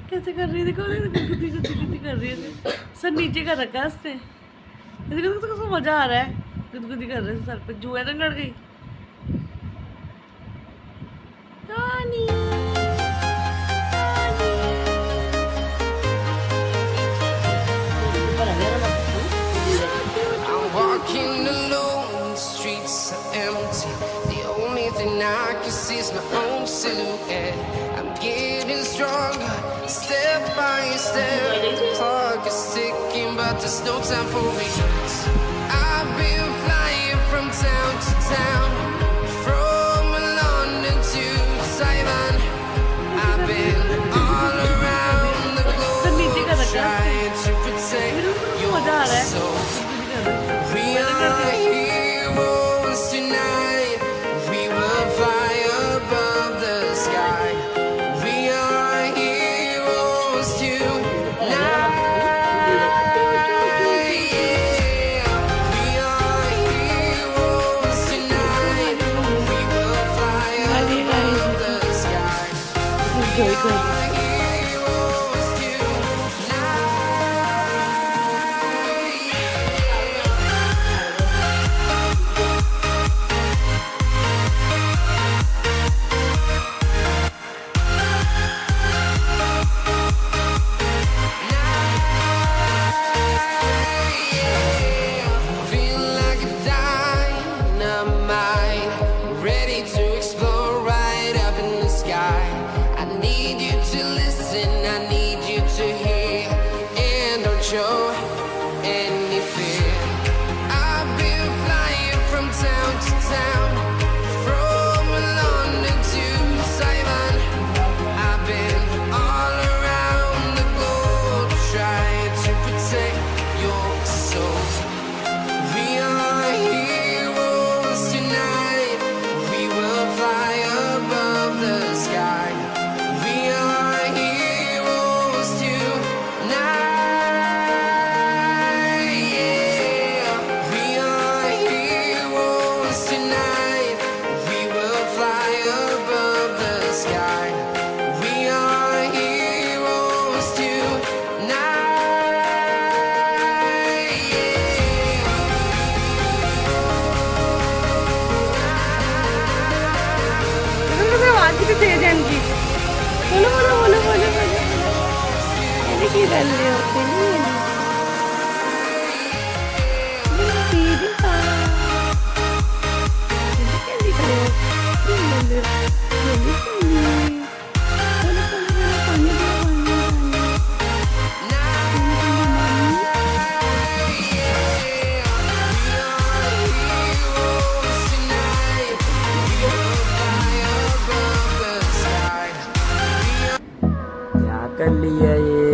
कैसे कर रही है देखो, गुदी गुदी गुदी कर रही है। सर नीचे कर रखा है उसने। देखो तो मजा आ रहा है, गुदगुदी कर रहे हैं सर पे। जुआ तो लड़ गई रानी। I'm walking alone, the streets are empty. The only thing I can see is my own silhouette. I'm getting stronger, step by step. Clock is ticking, but there's no time for regrets. I've been flying from town to town, from London to Taiwan. I've been all around the globe, trying to protect your soul. We are heroes tonight. We will fly above the sky. We are heroes tonight. Yeah. We are heroes tonight. We will fly above the sky. We are heroes tonight. Feel like a dynamite, ready to explode right up in the sky. I need you to listen, I need you to hear, and don't show any fear. I've been flying from town to town, from London to Taiwan. I've been all around the globe, trying to protect your soul. We are heroes tonight. We will fly above the sky. We are heroes tonight. Yeah. We are heroes tonight. We will fly above the sky. We are heroes tonight. आवाज भी तेज है इनकी। बोलो बोलो बोलो बोलो बोलो। ये की कर रहे हो क्या कर लिया ये?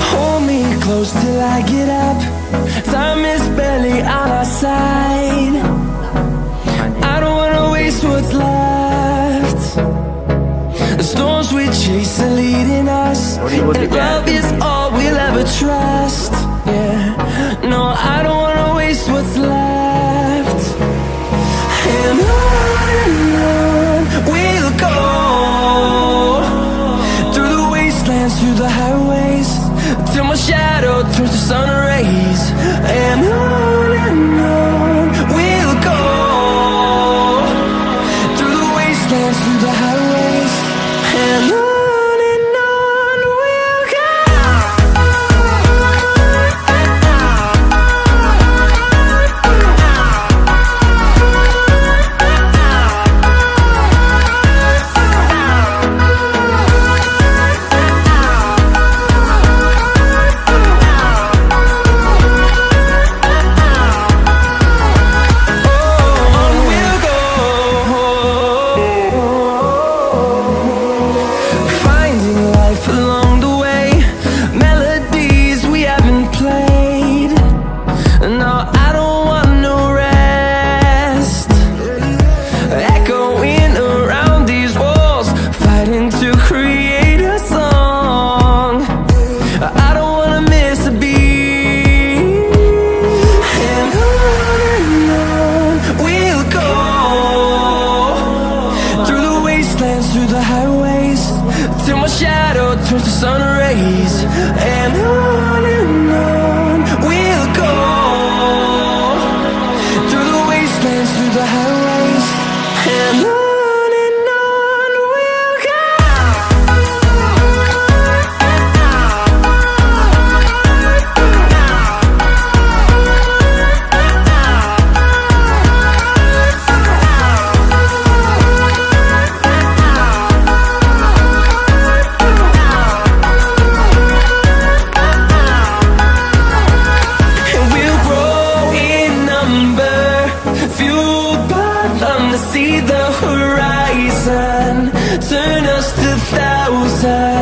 Hold me close till I get up. Time is barely on our side. I don't wanna waste what's left. The storms we chase are leading us, and love is all we'll ever trust. Yeah, no, I don't wanna waste what's left. And on we'll go, through the wastelands, through the highways, till my shadow turns to sun rays. And on we'll go, through the wastelands, through the highways, and on we'll go. wastelands, through the highways, till my shadow turns to sun rays. And on we'll go, through the wastelands, through the highways, and on we'll go. See the horizon, turn us to thousands.